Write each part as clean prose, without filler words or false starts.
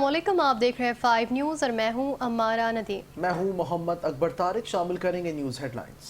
अस्सलामुअलैकुम, आप देख रहे हैं 5 न्यूज़ और मैं हूं अम्मारा नदीम। मैं हूं मोहम्मद अकबर तारिक। शामिल करेंगे न्यूज़ हेडलाइंस।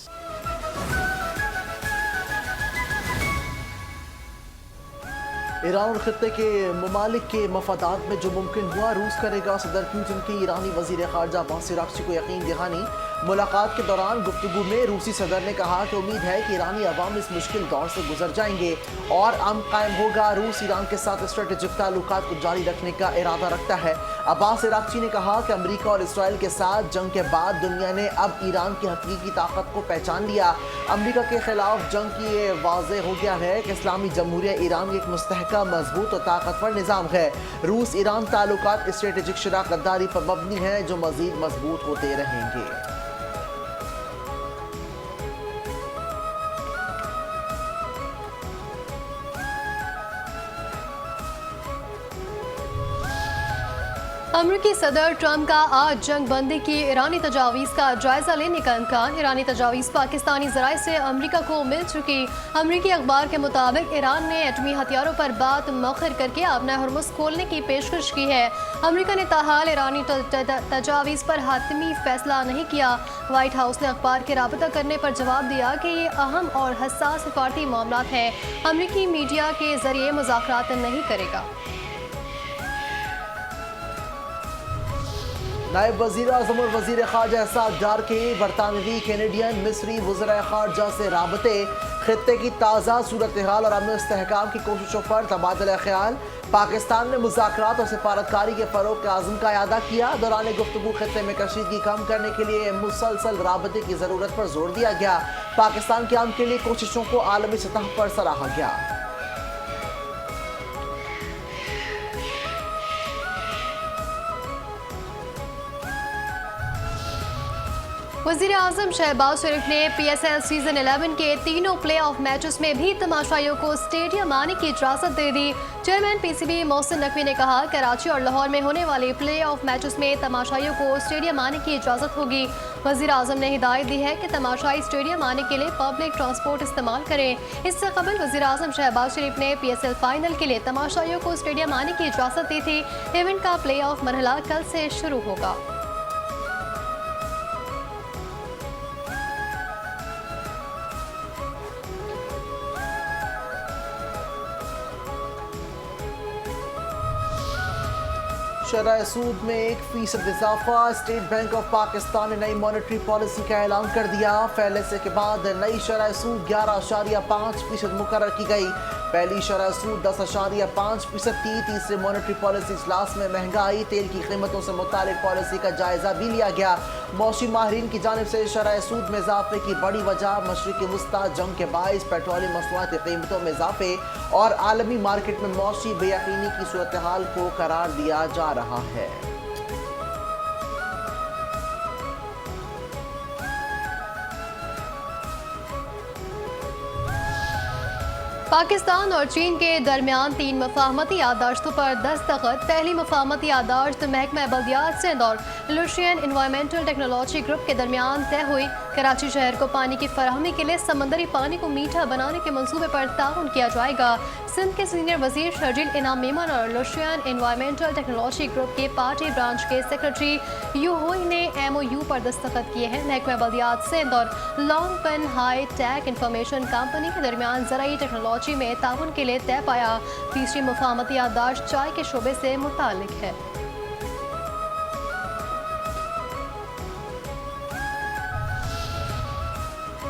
ईरान और खत्ते के ममालिक के मफादात में जो मुमकिन हुआ रूस करेगा। सदर पुतिन की ईरानी वजीर खारजा अब्बास अरागची को यकीन दहानी। मुलाकात के दौरान गुफ्तगू में रूसी सदर ने कहा कि उम्मीद है कि ईरानी अवाम इस मुश्किल दौर से गुजर जाएंगे और अमन कायम होगा। रूस ईरान के साथ स्ट्रेटेजिक ताल्लुकात को जारी रखने का इरादा रखता है। अब्बास अरागची ने कहा कि अमरीका और इसराइल के साथ जंग के बाद दुनिया ने अब ईरान की हकीकी ताकत को पहचान लिया। अमरीका के खिलाफ जंग की ये वाज़ेह हो गया है कि इस्लामी जमहूरिया ईरान एक मुस्तहकम, मजबूत और ताकतवर निज़ाम है। रूस ईरान ताल्लुकात स्ट्रेटेजिक शराकतदारी पर मबनी है जो मजीद मजबूत होते रहेंगे। अमरीकी सदर ट्रंप का आज जंग बंदी की ईरानी तजावीज़ का जायजा लेने का इम्कान। ईरानी तजावीज़ पाकिस्तानी ज़राए से अमरीका को मिल चुकी। अमरीकी अखबार के मुताबिक ईरान ने एटमी हथियारों पर बात मौखर करके अपना हरमुज़ खोलने की पेशकश की है। अमरीका ने ताहाल ईरानी तजावीज़ पर हातमी फैसला नहीं किया। व्हाइट हाउस ने अखबार के राबता करने पर जवाब दिया कि ये अहम और हसास सिफारती मामला हैं। अमरीकी मीडिया के जरिए मुज़ाकरात नहीं करेगा। नायब वज़ीर आज़म और वज़ीर ख़ारजा साददार के बरतानवी, कैनेडियन, मिस्री वज़राए ख़ारजा से राबते, खित्ते की ताज़ा सूरत हाल और अमन इस्तेहकाम की कोशिशों पर तबादला ख्याल। पाकिस्तान ने मुज़ाकरात और सिफारतकारी के फ़रोग़ के आज़म का अदा किया। दौरान गुफ्तगू खित्ते में कशीदगी कम करने के लिए मुसलसल राबते की ज़रूरत पर जोर दिया गया। पाकिस्तान के अमन के लिए कोशिशों को आलमी सतह पर सराहा गया। वज़ीर आज़म शहबाज शरीफ ने PSL सीज़न 11 के तीनों प्ले ऑफ मैचेस में भी तमाशाइयों को स्टेडियम आने की इजाज़त दे दी। चेयरमैन PCB मोहसिन नकवी ने कहा कराची और लाहौर में होने वाले प्ले ऑफ मैचेस में तमाशाइयों को स्टेडियम आने की इजाज़त होगी। वज़ीर आज़म ने हिदायत दी है कि तमाशाई स्टेडियम आने के लिए पब्लिक ट्रांसपोर्ट इस्तेमाल करें। इससे कबल वज़ीर आज़म शहबाज शरीफ ने PSL फाइनल के लिए तमाशाइयों को स्टेडियम आने की इजाज़त दी थी। इवेंट का प्ले ऑफ मरहला कल से शुरू होगा। शरह सूद में 1% इजाफा। स्टेट बैंक ऑफ पाकिस्तान ने नई मॉनेटरी पॉलिसी का ऐलान कर दिया। फैसले के बाद नई शरह सूद 11.5% मुकर्रर की गई। पहली शरह सूद 10.5% थी। तीसरे मॉनेटरी पॉलिसी इजलास में महंगाई, तेल की कीमतों से मुतालिक पॉलिसी का जायजा भी लिया गया। मौशी माहिरीन की जानिब से शरह सूद में इजाफे की बड़ी वजह मशरिकी वस्ता जंग के बाइस पेट्रोलियम मसनूआत की कीमतों में इजाफे और आलमी मार्केट में मौशी बेयकीनी की सूरत हाल को करार दिया जा रहा है। पाकिस्तान और चीन के दरमियान 3 मफाहमती याददाश्तों पर दस्तखत। पहली मफाहमती याददाश्त महकमा बल्दियात सिंध और लुशियन इन्वायरमेंटल टेक्नोलॉजी ग्रुप के दरमियान तय हुई। कराची शहर को पानी की फराहमी के लिए समंदरी पानी को मीठा बनाने के मंसूबे पर ताउन किया जाएगा। सिंध के सीनियर वजीर शर्जील इनाम मेमन और लुशियन इन्वायरमेंटल टेक्नोलॉजी ग्रुप के पार्टी ब्रांच के सेक्रेटरी यूहोई ने MOU पर दस्तखत किए हैं। महकमा बल्दियात सिंध और long pen high tech information company के दरमियान ज़राई टेक्नोलॉजी में ताउन के लिए तय पाया। तीसरी मुफाहमती याददाश्त चाय के शोबे से मुताल्लिक है।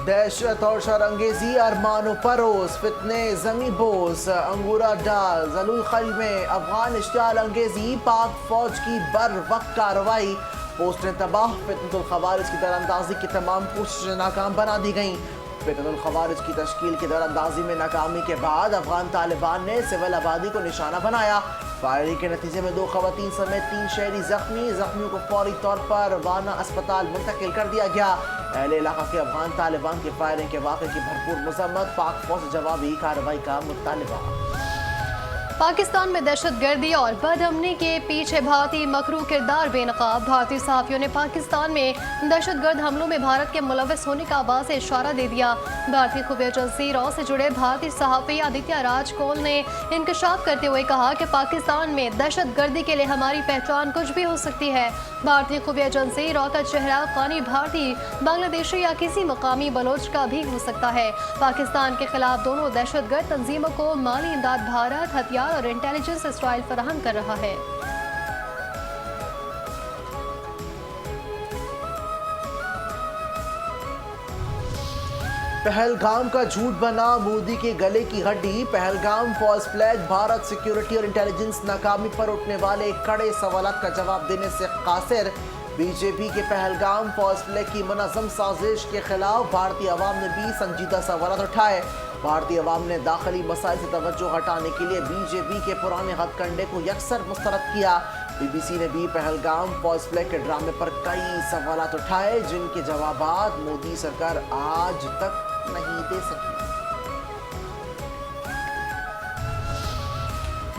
दहशत और शरंगेजी, अरमानो परोस, फितने जमी बोस, अंगूरा डाल, जलूल खल में अफगान इश्तियाल अंगेजी, पाक फौज की बर वक्त कार्रवाई, पोस्टें तबाह, फितनतुल खवारिज की दरअंदाजी की तमाम कोशिशें नाकाम बना दी गईं। फितनतुल खवारिज की तश्कील की दरअंदाजी में नाकामी के बाद अफगान तालिबान ने सिविल आबादी को निशाना बनाया। फायरिंग के नतीजे में 2 खवातीन समेत 3 शहरी जख्मियों को फौरी तौर पर वाना अस्पताल मुंतकिल कर दिया गया। अहले इलाका के अफगान तालिबान की फायरिंग के वाक़े की भरपूर मजम्मत, पाक फौज से जवाबी कार्रवाई का मुतालबा। पाकिस्तान में दहशतगर्दी और बदअमनी के पीछे भारतीय मकरू किरदार बेनकाब। भारतीय सहाफ़ियों ने पाकिस्तान में दहशतगर्द हमलों में भारत के मुलव्वस होने का वाज़ेह इशारा दे दिया। भारतीय खुफिया एजेंसी रॉ से जुड़े भारतीय सहाफ़ी आदित्य राज कोल ने इंकशाफ करते हुए कहा कि पाकिस्तान में दहशतगर्दी के लिए हमारी पहचान कुछ भी हो सकती है। भारतीय खुफिया एजेंसी रॉ का चेहरा अफगानी, भारतीय, बांग्लादेशी या किसी मकामी बलोच का भी हो सकता है। पाकिस्तान के खिलाफ दोनों दहशतगर्द तंजीमों को माली इमदाद भारत हथियार और इंटेलिजेंस इसराइल फराहम कर रहा है। पहलगाम का झूठ बना मोदी के गले की हड्डी। Pahalgam false flag, Bharat security और इंटेलिजेंस नाकामी पर उठने वाले कड़े सवालात का जवाब देने से कासिर। बीजेपी के पहलगाम फॉल्स फ्लैग की मुनज़्ज़म साजिश के खिलाफ भारतीय अवाम ने भी संजीदा सवालात उठाए। भारतीय अवाम ने दाखिली मसाइल से तवज्जो हटाने के लिए बीजेपी के पुराने हथकंडे को यकसर मुस्तरद किया। बीबीसी ने भी पहलगाम फॉल्स फ्लैग के ड्रामे पर कई सवालात उठाए, जिनके जवाबात मोदी सरकार आज तक नहीं दे सकी।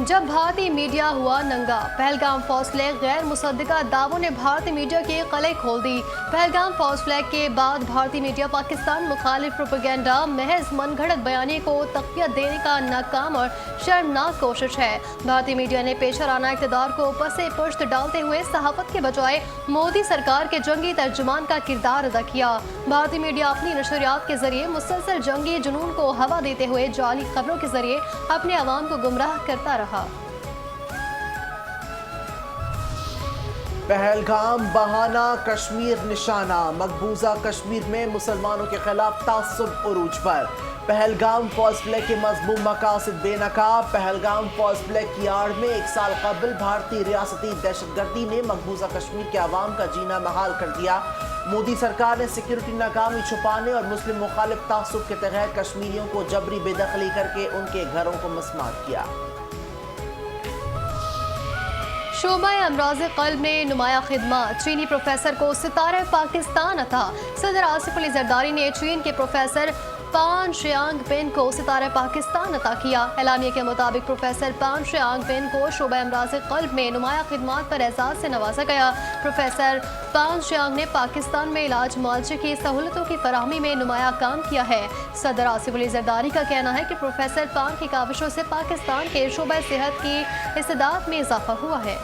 जब भारतीय मीडिया हुआ नंगा, पहलगाम फॉल्स फ्लैग गैर मुसद्दिका दावों ने भारतीय मीडिया की कलई खोल दी। पहलगाम फॉल्स फ्लैग के बाद भारतीय मीडिया पाकिस्तान मुखालिफ प्रोपेगेंडा, महज मनगढ़ंत बयानी को तक़वियत देने का नाकाम और शर्मनाक कोशिश है। भारतीय मीडिया ने पेशराना इक़्तिदार को पसे पुश्त डालते हुए सहाफ़त के बजाय मोदी सरकार के जंगी तर्जुमान का किरदार अदा किया। भारतीय मीडिया अपनी नशरियात के जरिए मुसलसल जंगी जुनून को हवा देते हुए जाली खबरों के जरिए अपने अवाम को गुमराह करता रहा। पहलगाम बहाना, कश्मीर निशाना। मकबूजा कश्मीर में मुसलमानों के खिलाफ तासुब उरूज पर। पहलगाम फॉल्स फ्लैग के मज़मूम मकासद बेनकाब। पहलगाम फॉल्स फ्लैग की आड़ में 1 साल कबल भारतीय रियासती दहशतगर्दी ने मकबूजा कश्मीर के अवाम का जीना महाल कर दिया। मोदी सरकार ने सिक्योरिटी नाकामी छुपाने और मुस्लिम मुखालिफ तासुब के तहत कश्मीरियों को जबरी बेदखली करके उनके घरों को मस्मार किया। शोबा अमराज क़ल्ब ने नुमाया खिदमत, चीनी प्रोफेसर को सितारे पाकिस्तान अता। सदर आसिफ अली जरदारी ने चीन के प्रोफेसर पान शियांग पेन को सितारे पाकिस्तान अता किया। एलामिया के मुताबिक प्रोफेसर पान शियांग पेन को शोबा अमराज क़ल्ब में नुमाया खिदमत पर एजाज़ से नवाजा गया। प्रोफेसर पान शियांग ने पाकिस्तान में इलाज मुआवजे की सहूलतों की फराहमी में नुमाया काम किया है। सदर आसिफ अली जरदारी का कहना है कि प्रोफेसर पान की काविशों से पाकिस्तान के शोबा सेहत की इस्तेदाद में इजाफा हुआ है।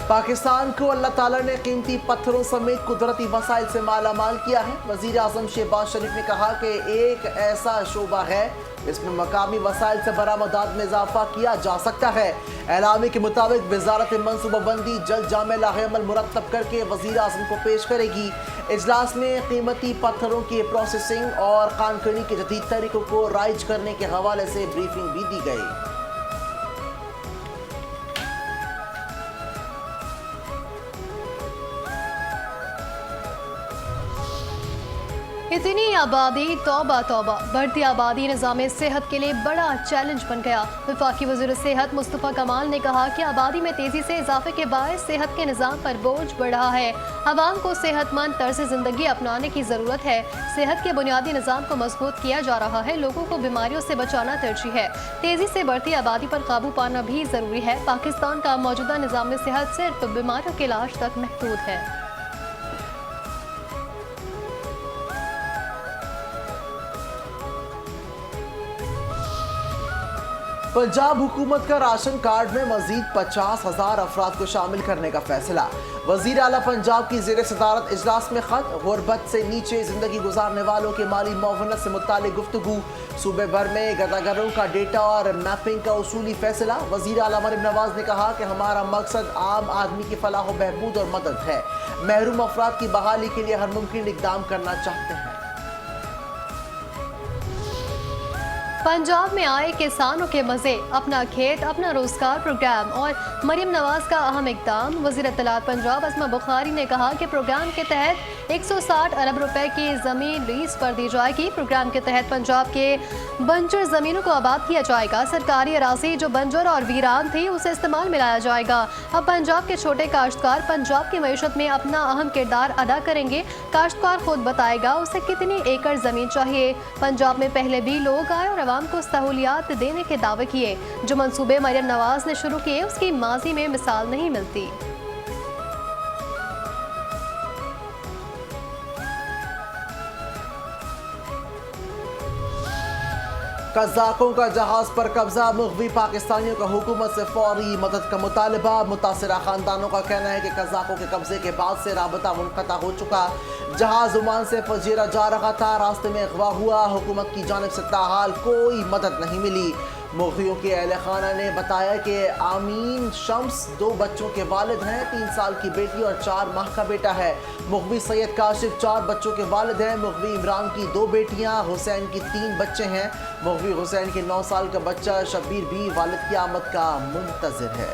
पाकिस्तान को अल्लाह ताला ने कीमती पत्थरों समेत कुदरती वसाइल से मालामाल किया है। वज़ीर आज़म शहबाज शरीफ ने कहा कि एक ऐसा शोबा है इसमें मकामी वसाइल से बरामदात में इजाफा किया जा सकता है। एलामी के मुताबिक वजारत मनसूबाबंदी जल्द जामे लाहेअमल मुरतब करके वज़ीर आज़म को पेश करेगी। इजलास में कीमती पत्थरों की प्रोसेसिंग और कानकनी के जदीद तरीकों को राइज करने के हवाले से ब्रीफिंग भी दी गई। इतनी आबादी, तौबा तौबा, बढ़ती आबादी निज़ाम सेहत के लिए बड़ा चैलेंज बन गया। वफाकी वज़ीर सेहत मुस्तफ़ा कमाल ने कहा कि आबादी में तेज़ी से इजाफे के बायस सेहत के निज़ाम पर बोझ बढ़ रहा है। आवाम को सेहतमंद तर्ज ज़िंदगी अपनाने की ज़रूरत है। सेहत के बुनियादी निज़ाम को मजबूत किया जा रहा है। लोगों को बीमारियों से बचाना तरजीह है। तेज़ी से बढ़ती आबादी पर काबू पाना भी ज़रूरी है। पाकिस्तान का मौजूदा निज़ाम सेहत सिर्फ बीमारियों के इलाज तक महदूद है। पंजाब हुकूमत का राशन कार्ड में मजीद 50,000 अफराद को शामिल करने का फैसला। वजीर आला पंजाब की ज़ेर सदारत इजलास में खत, गुरबत से नीचे जिंदगी गुजारने वालों के माली मुआवनत से मुताल्लिक गुफ्तगू। सूबे भर में गदागरों का डेटा और मैपिंग का उसूली फैसला। वजीर आला मरियम नवाज ने कहा कि हमारा मकसद आम आदमी की फलाह व बहबूद और मदद है। महरूम अफराद की बहाली के लिए हर मुमकिन इक़दाम करना चाहते हैं। पंजाब में आए किसानों के मजे, अपना खेत अपना रोजगार प्रोग्राम और मरियम नवाज का अहम इक़दाम। वज़ीर इत्तलात पंजाब अस्मा बुखारी ने कहा कि प्रोग्राम के तहत 160 अरब रुपए की जमीन लीज पर दी जाएगी। प्रोग्राम के तहत पंजाब के बंजर जमीनों को आबाद किया जाएगा। सरकारी अराजी जो बंजर और वीरान थी उसे इस्तेमाल में लाया जाएगा। अब पंजाब के छोटे काश्तकार पंजाब की मईशत में अपना अहम किरदार अदा करेंगे। काश्तकार खुद बताएगा उसे कितनी एकड़ जमीन चाहिए। पंजाब में पहले भी लोग आए और आवाम को सहूलियात देने के दावे किए। जो मंसूबे मरियम नवाज ने शुरू किए उसकी माजी में मिसाल नहीं मिलती। कज़ाकों का जहाज पर कब्जा, मुग़वी पाकिस्तानियों का हुकूमत से फौरी मदद का मुतालबा। मुतासरा खानदानों का कहना है कि कज़ाकों के कब्जे के बाद से राबता मुनक़ता हो चुका। जहाज ओमान से फजीरा जा रहा था, रास्ते में अगवा हुआ। हुकूमत की जानिब से ताहाल कोई मदद नहीं मिली। मुग़वियों के अहले खाना ने बताया कि आमीन शम्स 2 बच्चों के वालिद हैं, 3 साल की बेटी और 4 माह का बेटा है। मुग़वी सैयद काशिफ 4 बच्चों के वालिद हैं। मुग़वी इमरान की 2 बेटियां, हुसैन की 3 बच्चे हैं। मुग़वी हुसैन के 9 साल का बच्चा शब्बीर भी वालिद की आमद का मुंतज़िर है।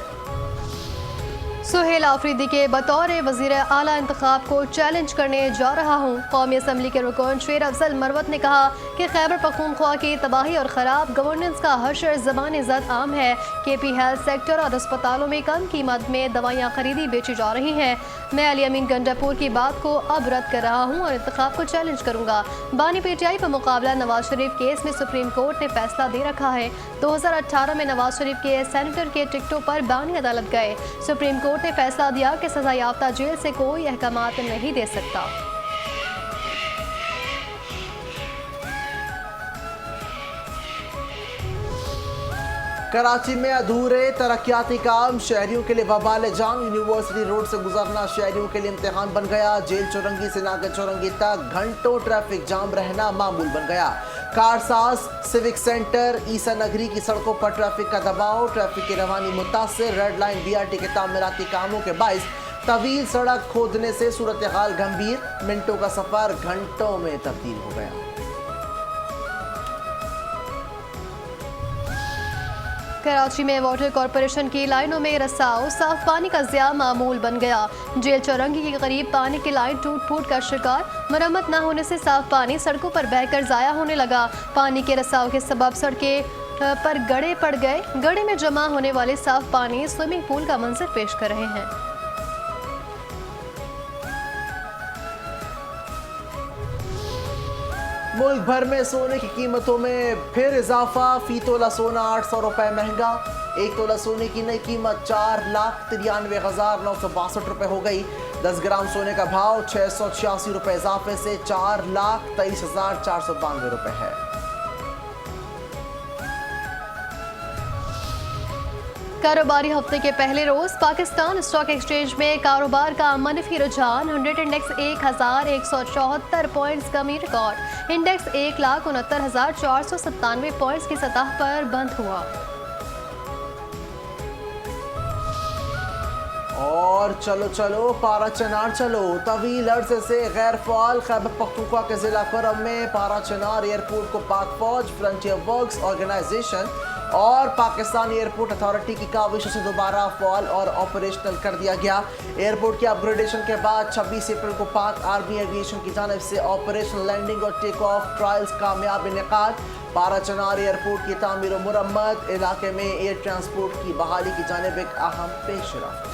सुहेल आफरीदी के बतौर वज़ीर आला इंतखाब को चैलेंज करने जा रहा हूँ। कौमी असम्बली के रुकन शेर अफजल मरवत ने कहा कि खैबर पख्तूनख्वा की तबाही और ख़राब गवर्नेंस का हशर ज़बान ज़द आम है। KP हेल्थ सेक्टर और अस्पतालों में कम कीमत में दवाइयाँ खरीदी बेची जा रही हैं। मैं अली अमीन गंडापुर की बात को अब रद्द कर रहा हूँ और इंतखाब को चैलेंज करूँगा। बानी PTI पर मुकाबला नवाज शरीफ केस में सुप्रीम कोर्ट ने फैसला दे रखा है। 2018 में नवाज शरीफ के सेनेटर के टिकटों पर बानी अदालत गए। सुप्रीम कोर्ट ने फैसला दिया कि सजा याफ्ता जेल से कोई अहकामात नहीं दे सकता। कराची में अधूरे तरक्याती काम, शहरियों के लिए वबाल जान। यूनिवर्सिटी रोड से गुजरना शहरियों के लिए इम्तिहान बन गया। जेल चौरंगी से नागर चौरंगी तक घंटों ट्रैफिक जाम रहना मामूल बन गया। कारसाज, सिविक सेंटर, ईसा नगरी की सड़कों पर ट्रैफिक का दबाव, ट्रैफिक की रवानी मुतासिर। रेड लाइन BRT के तामीराती कामों के बाइस तवील सड़क खोदने से सूरत हाल गंभीर। मिनटों का सफर घंटों में तब्दील हो गया। कराची में वाटर कॉरपोरेशन की लाइनों में रसाव, साफ पानी का ज़िया मामूल बन गया। जेल चौरंगी के करीब पानी की लाइन टूट फूट का शिकार। मरम्मत न होने से साफ पानी सड़कों पर बहकर ज़ाया होने लगा। पानी के रसाव के सबब सड़कें पर गड्ढे पड़ गए। गड्ढे में जमा होने वाले साफ पानी स्विमिंग पूल का मंजर पेश कर रहे हैं। मुल्क भर में सोने की कीमतों में फिर इजाफा। फी तोला सोना 800 रुपए महंगा। 1 तोला सोने की नई कीमत 4,93,962 रुपए हो गई। 10 ग्राम सोने का भाव 686 रुपए इजाफे से 4,23,492 रुपए है। कारोबारी हफ्ते के पहले रोज पाकिस्तान स्टॉक एक्सचेंज में कारोबार का मनफी रुझान। 100 इंडेक्स 1174 पॉइंट्स कमी रिकॉर्ड। इंडेक्स 1,69,497 पॉइंट्स की सतह पर बंद हुआ। और चलो चलो पारा चनार चलो। तवील अरसे से गैर फाल खैबर पख्तूनख्वा के जिला करम में पारा चनार एयरपोर्ट को पाक फौज, फ्रंटियर वर्क्स ऑर्गेनाइजेशन और पाकिस्तान एयरपोर्ट अथॉरिटी की काविशों से दोबारा फाल और ऑपरेशनल कर दिया गया। एयरपोर्ट की अपग्रेडेशन के बाद 26 अप्रैल को पाक आर्मी एविएशन की जानिब से ऑपरेशनल लैंडिंग और टेक ऑफ ट्रायल्स कामयाब इनेकाद। पारा चनार एयरपोर्ट की तामीर और मुरम्मत, इलाके में एयर ट्रांसपोर्ट की बहाली की जानिब एक अहम पेशरफ्त।